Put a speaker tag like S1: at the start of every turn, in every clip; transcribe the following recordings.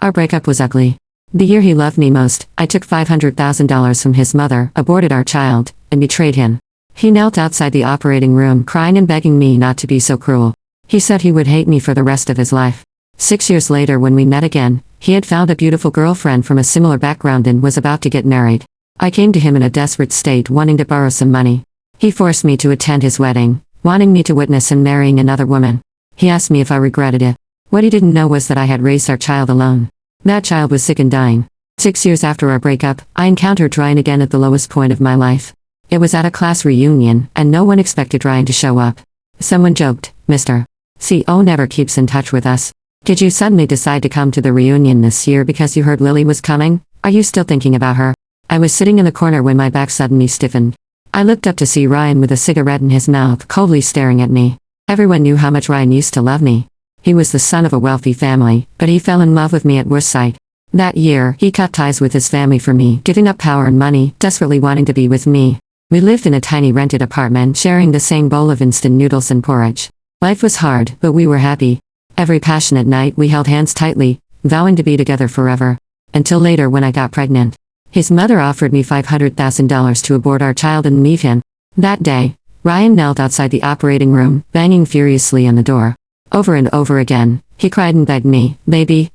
S1: Our breakup was ugly. The year he loved me most, I took $500,000 from his mother, aborted our child, and betrayed him. He knelt outside the operating room crying and begging me not to be so cruel. He said he would hate me for the rest of his life. 6 years later when we met again, he had found a beautiful girlfriend from a similar background and was about to get married. I came to him in a desperate state wanting to borrow some money. He forced me to attend his wedding, wanting me to witness him marrying another woman. He asked me if I regretted it. What he didn't know was that I had raised our child alone. That child was sick and dying. 6 years after our breakup, I encountered Ryan again at the lowest point of my life. It was at a class reunion, and no one expected Ryan to show up. Someone joked, Mr. CO never keeps in touch with us. Did you suddenly decide to come to the reunion this year because you heard Lily was coming? Are you still thinking about her? I was sitting in the corner when my back suddenly stiffened. I looked up to see Ryan with a cigarette in his mouth, coldly staring at me. Everyone knew how much Ryan used to love me. He was the son of a wealthy family, but he fell in love with me at first sight. That year, he cut ties with his family for me, giving up power and money, desperately wanting to be with me. We lived in a tiny rented apartment, sharing the same bowl of instant noodles and porridge. Life was hard, but we were happy. Every passionate night we held hands tightly, vowing to be together forever. Until later when I got pregnant. His mother offered me $500,000 to abort our child and leave him. That day, Ryan knelt outside the operating room, banging furiously on the door. Over and over again, he cried and begged me, baby,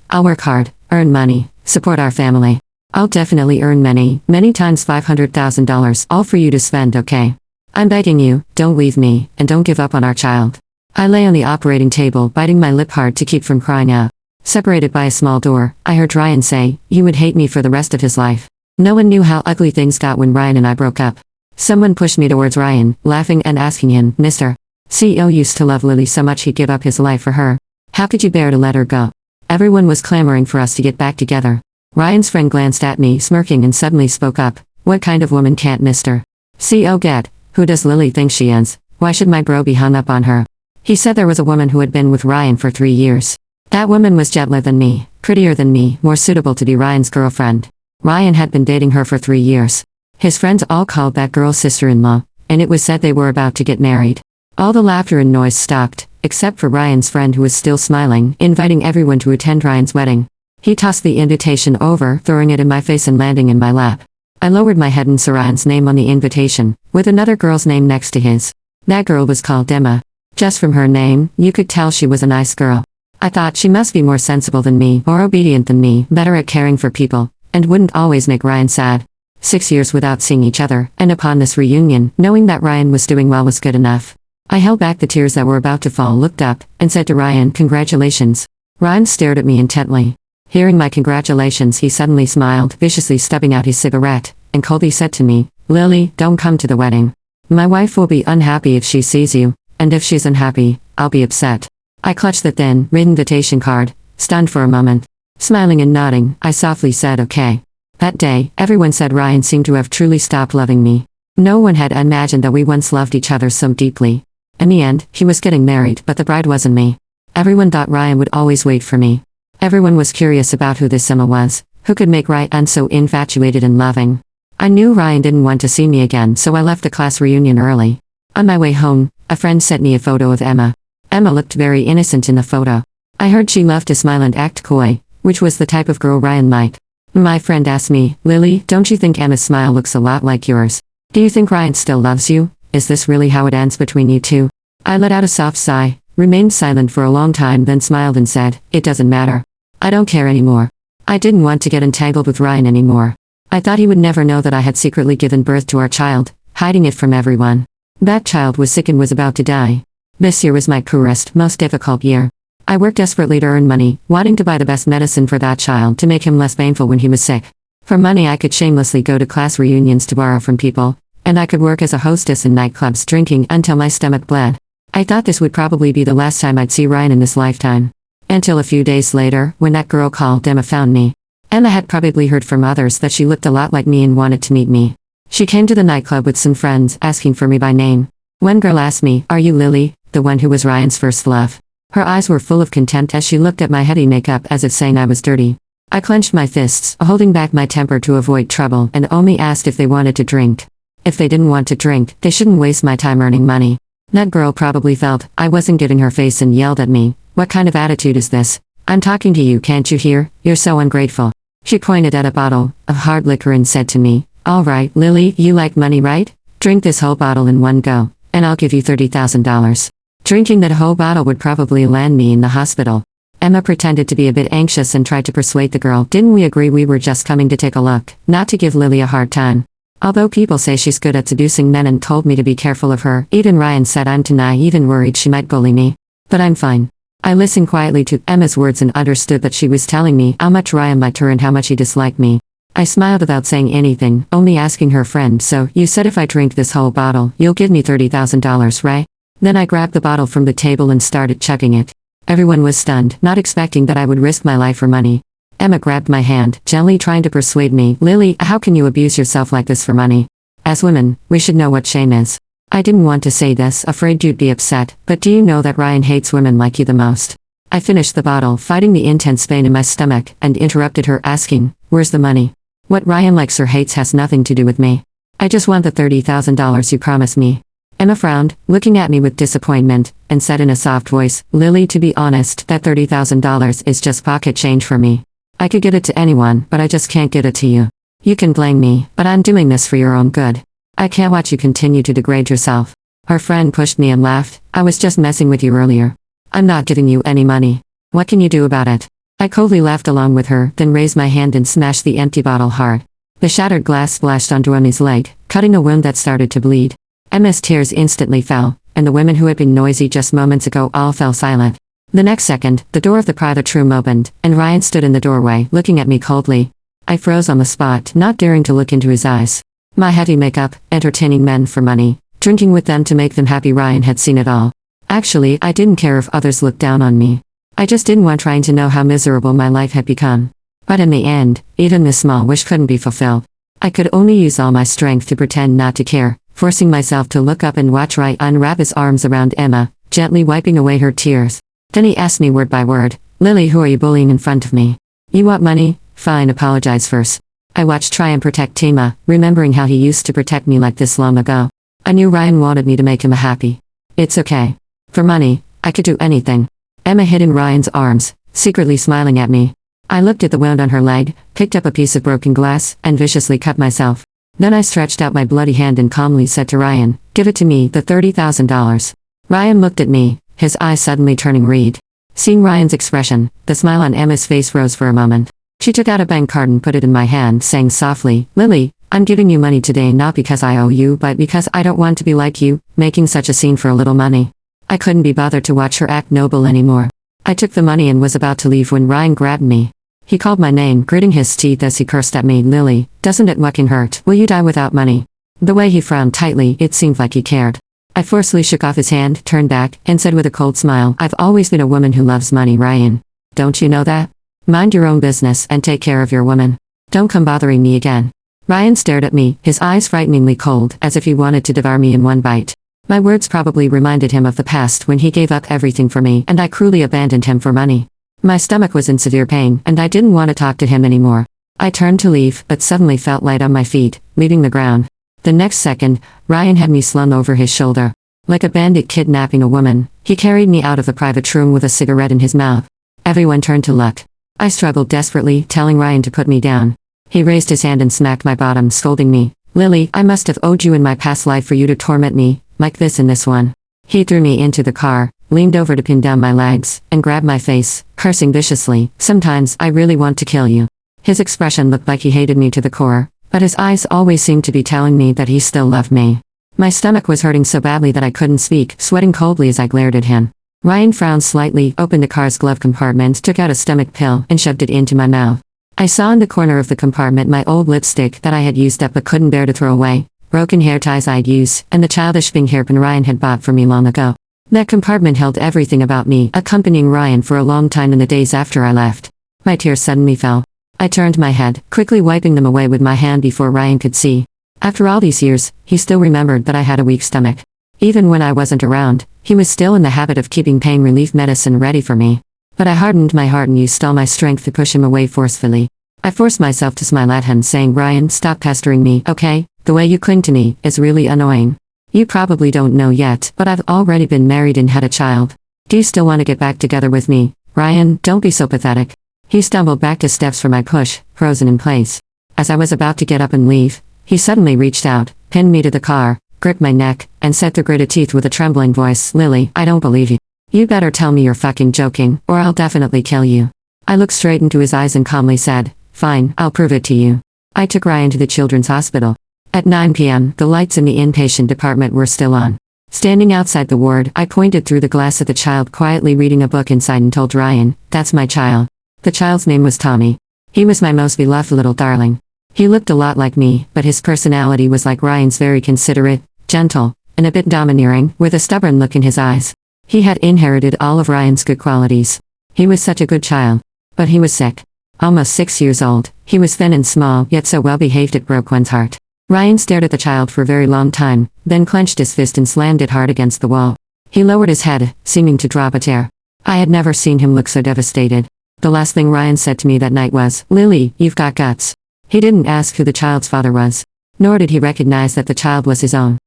S1: I'll work hard, earn money, support our family. I'll definitely earn many times $500,000, all for you to spend, okay? I'm begging you, don't leave me, and don't give up on our child. I lay on the operating table, biting my lip hard to keep from crying out. Separated by a small door, I heard Ryan say, he would hate me for the rest of his life. No one knew how ugly things got when Ryan and I broke up. Someone pushed me towards Ryan, laughing and asking him, Mr. CO used to love Lily so much he'd give up his life for her. How could you bear to let her go? Everyone was clamoring for us to get back together. Ryan's friend glanced at me, smirking, and suddenly spoke up. What kind of woman can't Mr. CO get? Who does Lily think she is? Why should my bro be hung up on her? He said there was a woman who had been with Ryan for 3 years. That woman was gentler than me, prettier than me, more suitable to be Ryan's girlfriend. Ryan had been dating her for 3 years. His friends all called that girl sister-in-law, and it was said they were about to get married. All the laughter and noise stopped, except for Ryan's friend who was still smiling, inviting everyone to attend Ryan's wedding. He tossed the invitation over, throwing it in my face and landing in my lap. I lowered my head and saw Ryan's name on the invitation, with another girl's name next to his. That girl was called Emma. Just from her name, you could tell she was a nice girl. I thought she must be more sensible than me, more obedient than me, better at caring for people, and wouldn't always make Ryan sad. 6 years without seeing each other, and upon this reunion, knowing that Ryan was doing well was good enough. I held back the tears that were about to fall, looked up, and said to Ryan, congratulations. Ryan stared at me intently. Hearing my congratulations, he suddenly smiled, viciously stubbing out his cigarette, and coldly said to me, Lily, don't come to the wedding. My wife will be unhappy if she sees you, and if she's unhappy, I'll be upset. I clutched the thin, written invitation card, stunned for a moment. Smiling and nodding, I softly said okay. That day, everyone said Ryan seemed to have truly stopped loving me. No one had imagined that we once loved each other so deeply. In the end, he was getting married, but the bride wasn't me. Everyone thought Ryan would always wait for me. Everyone was curious about who this Emma was, who could make Ryan so infatuated and loving. I knew Ryan didn't want to see me again, so I left the class reunion early. On my way home, a friend sent me a photo of Emma. Emma looked very innocent in the photo. I heard she loved to smile and act coy, which was the type of girl Ryan might. My friend asked me, Lily, don't you think Emma's smile looks a lot like yours? Do you think Ryan still loves you? Is this really how it ends between you two? I let out a soft sigh, remained silent for a long time, then smiled and said, it doesn't matter. I don't care anymore. I didn't want to get entangled with Ryan anymore. I thought he would never know that I had secretly given birth to our child, hiding it from everyone. That child was sick and was about to die. This year was my cruelest, most difficult year. I worked desperately to earn money, wanting to buy the best medicine for that child to make him less painful when he was sick. For money I could shamelessly go to class reunions to borrow from people, and I could work as a hostess in nightclubs drinking until my stomach bled. I thought this would probably be the last time I'd see Ryan in this lifetime. Until a few days later, when that girl called Emma found me. Emma had probably heard from others that she looked a lot like me and wanted to meet me. She came to the nightclub with some friends, asking for me by name. One girl asked me, are you Lily, the one who was Ryan's first love? Her eyes were full of contempt as she looked at my heavy makeup as if saying I was dirty. I clenched my fists, holding back my temper to avoid trouble, and only asked if they wanted to drink. If they didn't want to drink, they shouldn't waste my time earning money. That girl probably felt I wasn't giving her face and yelled at me, what kind of attitude is this? I'm talking to you, can't you hear? You're so ungrateful. She pointed at a bottle of hard liquor and said to me, all right, Lily, you like money, right? Drink this whole bottle in one go, and I'll give you $30,000. Drinking that whole bottle would probably land me in the hospital. Emma pretended to be a bit anxious and tried to persuade the girl. Didn't we agree we were just coming to take a look, not to give Lily a hard time? Although people say she's good at seducing men and told me to be careful of her, even Ryan said I'm too naive and worried she might bully me. But I'm fine. I listened quietly to Emma's words and understood that she was telling me how much Ryan liked her and how much he disliked me. I smiled without saying anything, only asking her friend, so, you said if I drink this whole bottle, you'll give me $30,000, right? Then I grabbed the bottle from the table and started chugging it. Everyone was stunned, not expecting that I would risk my life for money. Emma grabbed my hand, gently trying to persuade me, Lily, how can you abuse yourself like this for money? As women, we should know what shame is. I didn't want to say this, afraid you'd be upset, but do you know that Ryan hates women like you the most? I finished the bottle, fighting the intense pain in my stomach, and interrupted her, asking, where's the money? What Ryan likes or hates has nothing to do with me. I just want the $30,000 you promised me. Emma frowned, looking at me with disappointment, and said in a soft voice, Lily, to be honest, that $30,000 is just pocket change for me. I could give it to anyone, but I just can't give it to you. You can blame me, but I'm doing this for your own good. I can't watch you continue to degrade yourself. Her friend pushed me and laughed, I was just messing with you earlier. I'm not giving you any money. What can you do about it? I coldly laughed along with her, then raised my hand and smashed the empty bottle hard. The shattered glass splashed onto Emmy's leg, cutting a wound that started to bleed. Emma's tears instantly fell, and the women who had been noisy just moments ago all fell silent. The next second, the door of the private room opened, and Ryan stood in the doorway, looking at me coldly. I froze on the spot, not daring to look into his eyes. My heavy makeup, entertaining men for money, drinking with them to make them happy, Ryan had seen it all. Actually, I didn't care if others looked down on me. I just didn't want trying to know how miserable my life had become. But in the end, even this small wish couldn't be fulfilled. I could only use all my strength to pretend not to care, forcing myself to look up and watch Ryan unwrap his arms around Emma, gently wiping away her tears. Then he asked me word by word, Lily, who are you bullying in front of me? You want money? Fine, apologize first. I watched try and protect Tima, remembering how he used to protect me like this long ago. I knew Ryan wanted me to make him happy. It's okay. For money, I could do anything. Emma hid in Ryan's arms, secretly smiling at me. I looked at the wound on her leg, picked up a piece of broken glass, and viciously cut myself. Then I stretched out my bloody hand and calmly said to Ryan, give it to me, the $30,000. Ryan looked at me, his eyes suddenly turning red. Seeing Ryan's expression, the smile on Emma's face rose for a moment. She took out a bank card and put it in my hand, saying softly, Lily, I'm giving you money today not because I owe you but because I don't want to be like you, making such a scene for a little money. I couldn't be bothered to watch her act noble anymore. I took the money and was about to leave when Ryan grabbed me. He called my name, gritting his teeth as he cursed at me, Lily, doesn't it fucking hurt? Will you die without money? The way he frowned tightly, it seemed like he cared. I forcefully shook off his hand, turned back, and said with a cold smile, I've always been a woman who loves money, Ryan. Don't you know that? Mind your own business and take care of your woman. Don't come bothering me again. Ryan stared at me, his eyes frighteningly cold, as if he wanted to devour me in one bite. My words probably reminded him of the past when he gave up everything for me and I cruelly abandoned him for money. My stomach was in severe pain and I didn't want to talk to him anymore. I turned to leave, but suddenly felt light on my feet, leaving the ground. The next second, Ryan had me slung over his shoulder. Like a bandit kidnapping a woman, he carried me out of the private room with a cigarette in his mouth. Everyone turned to look. I struggled desperately, telling Ryan to put me down. He raised his hand and smacked my bottom, scolding me. Lily, I must have owed you in my past life for you to torment me, like this in this one. He threw me into the car, leaned over to pin down my legs, and grabbed my face, cursing viciously, sometimes I really want to kill you. His expression looked like he hated me to the core, but his eyes always seemed to be telling me that he still loved me. My stomach was hurting so badly that I couldn't speak, sweating coldly as I glared at him. Ryan frowned slightly, opened the car's glove compartment, took out a stomach pill, and shoved it into my mouth. I saw in the corner of the compartment my old lipstick that I had used up but couldn't bear to throw away, broken hair ties I'd used, and the childish pink hairpin Ryan had bought for me long ago. That compartment held everything about me, accompanying Ryan for a long time in the days after I left. My tears suddenly fell. I turned my head, quickly wiping them away with my hand before Ryan could see. After all these years, he still remembered that I had a weak stomach. Even when I wasn't around, he was still in the habit of keeping pain relief medicine ready for me. But I hardened my heart and used all my strength to push him away forcefully. I forced myself to smile at him, saying, Ryan, stop pestering me, okay? The way you cling to me is really annoying. You probably don't know yet, but I've already been married and had a child. Do you still want to get back together with me? Ryan, don't be so pathetic. He stumbled back to steps from my push, frozen in place. As I was about to get up and leave, he suddenly reached out, pinned me to the car, gripped my neck, and said through gritted teeth with a trembling voice, Lily, I don't believe you. You better tell me you're fucking joking, or I'll definitely kill you. I looked straight into his eyes and calmly said, fine, I'll prove it to you. I took Ryan to the children's hospital. At 9 p.m., the lights in the inpatient department were still on. Standing outside the ward, I pointed through the glass at the child quietly reading a book inside and told Ryan, that's my child. The child's name was Tommy. He was my most beloved little darling. He looked a lot like me, but his personality was like Ryan's, very considerate, gentle, and a bit domineering, with a stubborn look in his eyes. He had inherited all of Ryan's good qualities. He was such a good child. But he was sick. Almost 6 years old, he was thin and small, yet so well behaved it broke one's heart. Ryan stared at the child for a very long time, then clenched his fist and slammed it hard against the wall. He lowered his head, seeming to drop a tear. I had never seen him look so devastated. The last thing Ryan said to me that night was, Lily, you've got guts. He didn't ask who the child's father was. Nor did he recognize that the child was his own.